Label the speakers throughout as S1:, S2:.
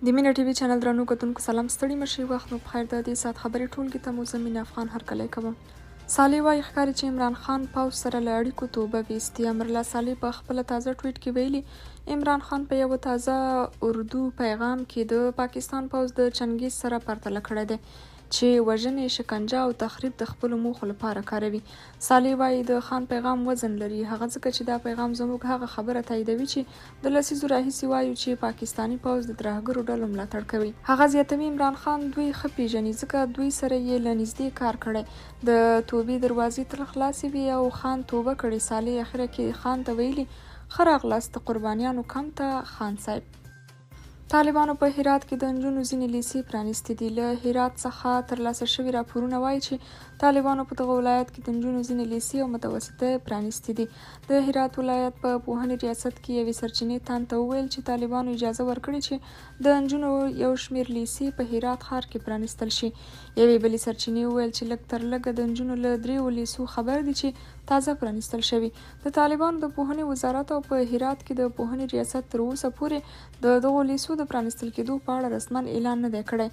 S1: د مینه ټي وي چینل درنو کتونکو سلام ستړي مشي وخت مو بخیر. د دې سات خبرې ټولګي ته مو زه مینه افغان هرکلی کوم. صالح وایي ښکاري چې عمران خان پوځ سره له اړیکو توبه ویستي. امرالله صالح په خپله تازه ټویټ کې ویلي عمران خان په یوه تازه اردو پیغام کې د پاکستان پوځ د چنګیز سره پرتله کړی دی چې وژنې، شکنجه او تخریب د خپلو موخو لپاره کاروي. صالح وایي د خان پیغام وزن لري، هغه ځکه چې دا پیغام زموږ هغه خبره تاییدوي چې د لسیزو راهیسې وایو چې پاکستاني پوځ د ترهګرو ډلو ملاتړ کوي. هغه زیاتوي عمران خان دوی ښه پیژني ځکه دوی سره یې له نږدې کار کړی. د توبې دروازې تل خلاصې وي او خان توبه کړې. صالح اخره کې خان ته ویلي ښه راغلاست، د قربانیانو کم ته خان صاحب. طالبانو په هرات کې د نجونو ځینې لیسې پرانیستې دي. له هرات څخه ترلاسه شوي راپورونه وایي چې طالبانو په دغه ولایت کې د نجونو ځینې لیسې او متوسطې پرانیستې دي. د هرات ولایت په پوهنې ریاست کې یوې سرچینې تان ته وویل چې طالبانو اجازه ورکړې چې د نجونو یو شمېر لیسې په هرات ښار کې پرانیستل شي. یوې بلې سرچینې وویل چې لږ تر لږه د نجونو له 3 لیسو خبر دي چې تازه پرانیستل شوي. د طالبانو د پوهنې وزارت او په هرات کې د پوهنې ریاست تر اوسه پورې د دغو لیسو د پرانیستل کېدو په اړه رسما اعلان نه دی کړی.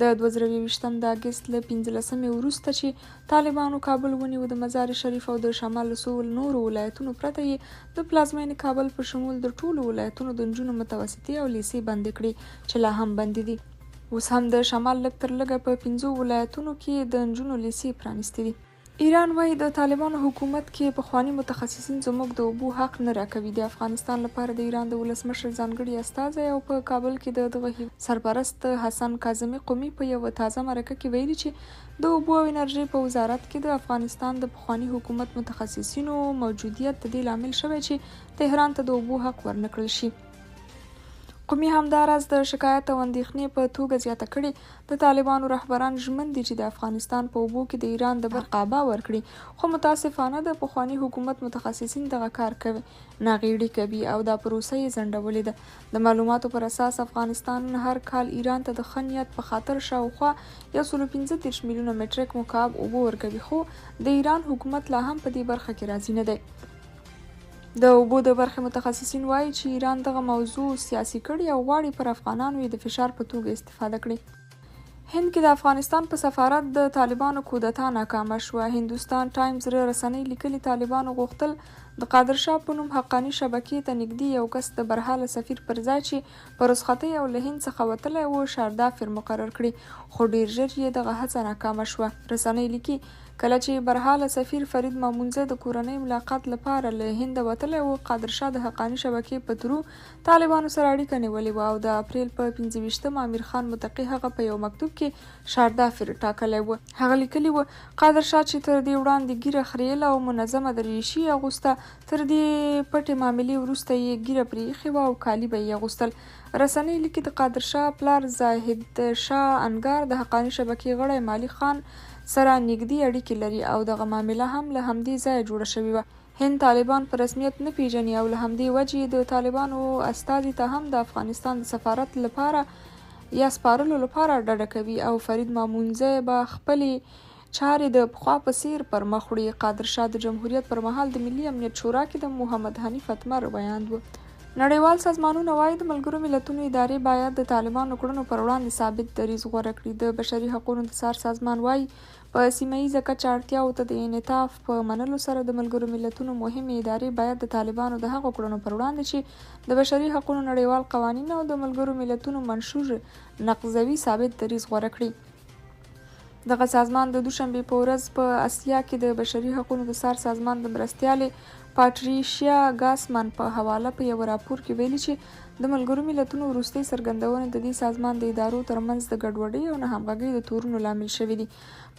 S1: د 2022 د اګست له 15 وروسته چې طالبانو کابل ونیو، د مزار شریف او د شمال له څو نورو ولایتونو پرته یې د پلازمینې کابل په شمول د ټولو ولایتونو د نجونو متوسطې او لیسې بندې کړي چې لا هم بندې دي. اوس هم د شمال لږ تر لږه په 5 ولایتونو کې د نجونو لیسې پرانیستې دي. ایران وایي د طالبانو حکومت کې پخواني متخصصین زموږ د اوبو حق نه راکوي. د افغانستان لپاره د ایران د ولسمشر ځانګړي استازی او په کابل کې د دغه سرپرست حسن کاظمي قومي په یوه تازه مرکه کې ویلي چې د اوبو او انرژۍ په وزارت کې د افغانستان د پخواني حکومت متخصصینو موجودیت د دې لامل شوی چې تهران ته د اوبو حق ورنکړل شي. قومي همداراز د شکایت او اندېښنې په توګه زیاته کړې د طالبانو رهبران ژمن دي چې د افغانستان په اوبو کې د ایران د برقابه ورکړي، خو متاسفانه د پخواني حکومت متخصصین دغه کار کوي، ناغېړي کوي او دا پروسه یې ځنډولې ده. د معلوماتو پر اساس افغانستان هر کال ایران ته د ښه نیت په خاطر شاوخوا 135 میلیونه مټریک مکعب اوبه ورکوي، خو د ایران حکومت لا هم په دې برخه کې راضي نه دی. د اوبو د برخې متخصصین وایي چې ایران دغه موضوع سیاسي کړي او غواړي پر افغانانو یې د فشار په توګه استفاده کړي. هند کې د افغانستان په سفارت د طالبانو کودتا ناکامه شوه. هندوستان ټایمز رسنۍ لیکلي طالبانو غوښتل د قادر شاه په نوم حقاني شبکې ته نږدې یو کس د برحاله سفیر پر ځای چې په رخصتۍ او له هند څخه وتلی و شاردافر مقرر کړي، خو ډیر ژر یې دغه هڅه ناکامه شوه. رسنۍ لیکي کله چې برحاله سفیر فرید مامونزه د کورنۍ ملاقات لپاره له هند وتلی و، قادر شاه د حقاني شبکې په ترو طالبانو سره اړیکه نیولې وه او د اپریل په 25 امیر خان متقي هغه په یو مکتوب کې شاردافر ټاکلی و. هغه لیکلي و قادر شاه چې تر دې وړاندې ګیره خریله او منظمه دریشي اغوسته، تر دې پټې معاملې وروسته یې ګیره پرې ایښې وه او کالي به یې اغوستل. رسنۍ لیکي د قادر شاه پلار زاهد شاه انګار د حقاني شبکې غړی مالي خان سره نږدې اړیکې لري او دغه معامله هم له همدې ځایه جوړه شوې وه. هند طالبان په رسمیت نه پیژني او له همدې وجې د طالبانو استازي ته هم د افغانستان د سفارت لپاره یا سپارلو لپاره ډډه کوي او فرید مامونزه به خپلې چارې د پخوا په څیر پر مخ وړي. قادر شاه د جمهوریت پر مهال د ملي امنیت شورا کې د محمد حنیف اتمر ویاند و. نړیوال سازمانونه وایي د ملګرو ملتونو ادارې باید د طالبانو کړنو پر وړاندې ثابت دریځ غوره کړي. د بشري حقوقو د څار سازمان وایي په سیمه ییزه کچه اړتیاوو ته د انعطاف په منلو سره د ملګرو ملتونو مهمې ادارې باید د طالبانو د هغو کړنو پر وړاندې چې د بشري حقوقو نړیوال قوانین او د ملګرو ملتونو منشور نقضوي ثابت دریځ غوره کړي. دغه سازمان د دوشنبې په ورځ په اسیا کې د بشري حقوقو د څار سازمان د مرستیالې پاټریشیا ګاسمن په حواله په یو راپور کې ویلي چې د ملګرو ملتونو وروستۍ څرګندونې د دې سازمان د ادارو ترمنځ د ګډوډۍ او نه همغږۍ د تورونو لامل شوي دي.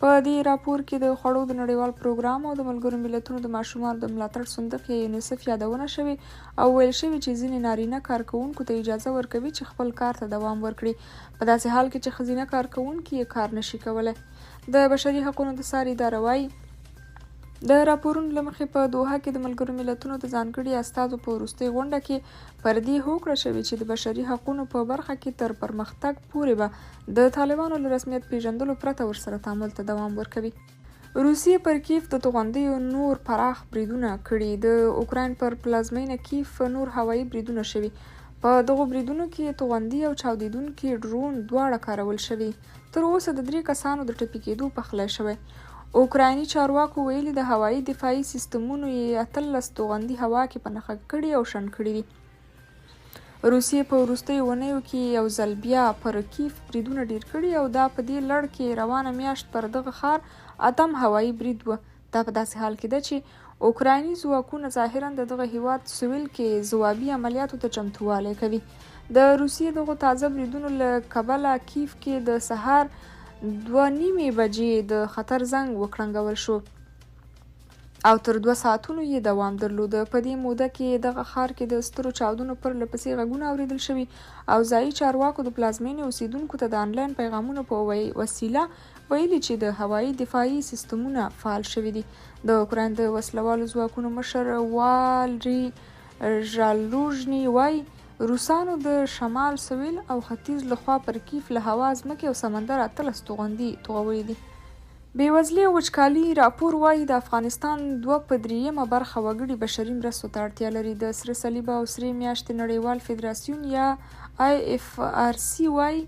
S1: په دې راپور کې د خوړو د نړیوال پروګرام او د ملګرو ملتونو د ماشومانو د ملاتړ صندوق یا یونیسف یادونه شوې او ویل شوي چې ځینې نارینه کارکوونکو ته اجازه ورکوي چې خپل کار ته دوام ورکړي، په داسې حال کې چې ښځینه کارکوونکي یې کار نشي کولی. د بشري حقوقو د څار اداره وایي د راپورونو له مخې په دوحه کې د ملګرو ملتونو د ځانګړي استازو په وروستۍ غونډه کې پر دې هوکړه شوې چې د بشري حقوقو په برخه کې تر پرمختګ پورې به د طالبانو له رسمیت پیژندلو پرته ورسره تعامل ته دوام ورکوي. روسیې پر کیف د توغندیو نور پراخ بریدونه کړي. د اوکراین پر پلازمینه کیف نور هوایي بریدونه شوي. په دغو بریدونو کې توغندي او چاودیدونکي ډرون دواړه کارول شوي. تر اوسه د 3 کسانو د ټپي کېدو پخلی شوی. اوکرایني چارواکو ویلي د هوایي دفاعي سیستمونو یې 18 توغندي هوا کې په نښه کړي او شنډ کړي دي. روسیې په وروستیو اونیو کې یو ځل بیا پر کیف بریدونه ډیر کړي او دا په دې لړ کې روانه میاشت پر دغه ښار 8 هوایي برید و. دا په داسې حال کې ده چې اوکرایني ځواکونه ظاهرا د دغه هیواد سویل کې ځوابي عملیاتو ته چمتووالی کوي. د روسیې دغو تازه بریدونو له کبله کیف کې د سهار 2:30 بجې د خطر زنګ وکړنګول شو او تر 2 ساعتونو یې دوام درلود. په دې موده کې دغه ښار کې د سترو چاودنو پرله پسې غږونه اوریدل شوي او ځایي چارواکو د پلازمینې اوسیدونکو ته د آنلاین پیغامونو په وسیله ویلي چې د هوایي دفاعي سیستمونه فعال شوي دي. د اوکراین د وسلوالو ځواکونو مشر والری ژالوژني وایي روسانو د شمال سویل او ختیځ لخوا پر کیف له هوا، ځمکې او سمندر 18 توغندي توغولي دي. بېوزلي او وچکالي راپور وایي د افغانستان 2/3 برخه وګړي بشري مرستو ته اړتیا لري. د سره صلیب او سرې میاشتې نړیوال فدراسیون یا IFRC وایي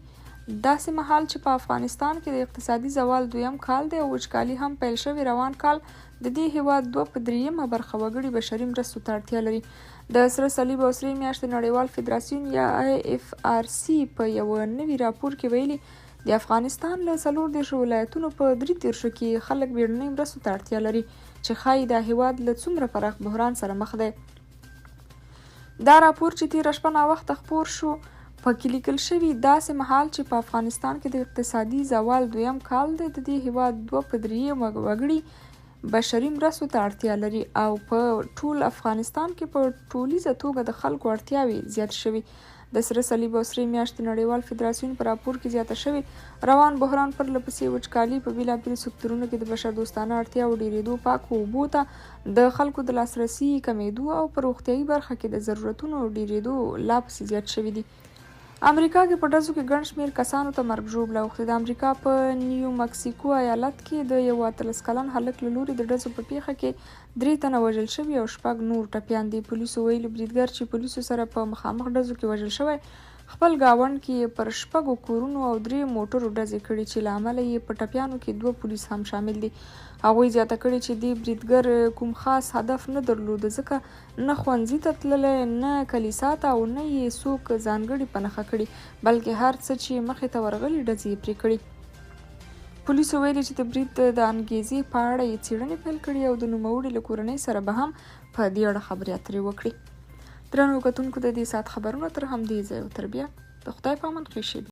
S1: داسې مهال چې په افغانستان کې د اقتصادي زوال 2م کال دی او وچکالي هم پیل شوی، روان کال د دې هیواد 2/3 برخه وګړي بشري مرستو ته اړتیا لري. د سره صلیب او سرې میاشتې نړیوال فدراسیون یا IFRC په یو نوي راپور کې ویلي د افغانستان له 34 ولایتونو په 33 کې خلک بیړنۍ مرستو ته اړتیا لري چې ښایي دا هیواد له څومره پراخ بحران سره مخ دی. دا راپور چې تېره شپه ناوخته خپور شو پکې لیکل شوي داسې مهال چې په افغانستان کې د اقتصادي زوال 2م کال دی، د دې هیواد 2/3 وګړي بشري مرستو ته اړتیا لري او په ټول افغانستان کې په ټولیزه توګه د خلکو اړتیاوې زیات شوي. د سره صلیب او سرې میاشتې نړیوال فدراسیون په راپور کې زیاته شوي روان بحران پرله پسې وچکالي په بېلابېلو سکتورونو کې د بشردوستانه اړتیاوو ډېرېدو، پاکو اوبو ته د خلکو د لاسرسي کمېدو او په روغتیایي برخه کې د ضرورتونو ډېرېدو لا پسې زیات شوي دي. امریکا کې په ډزو کې ګڼ شمېر کسانو ته مرګ ژوبله اوښتې. د امریکا په نیو مکسیکو ایالت کې د یو 18 کلن هلک له لوري د ډزو په پیښه کې 3 تنه وژل شوي او 6 نور ټپیان دي. پولیسو ویلي بریدګر چې پولیسو سره په مخامخ ډزو کې وژل شوی، خپل ګاونډ کې پر 6 کورونو او 3 موټرو ډزې کړي چې له امله یې په ټپیانو کې 2 پولیس هم شامل دي. هغوی زیاته کړي چې دې بریدګر کوم خاص هدف نه درلود، ځکه نه ښوونځي ته تللی، نه کلیسا ته او نه یې څوک ځانګړي په نښه کړي، بلکې هر څه چې مخې ته ورغلي ډزې یې پرې کړي. پولیسو ویلي چې د برید د انګیزې په اړه یې څېړنې پیل کړي او د نوموړي له کورنۍ سره به هم په دې اړه خبرې اترې وکړي. درنو کتونکو، د دې ساعت خبرونه تر همدې ځایه تر بیا د خدای په امان ښې شېبې.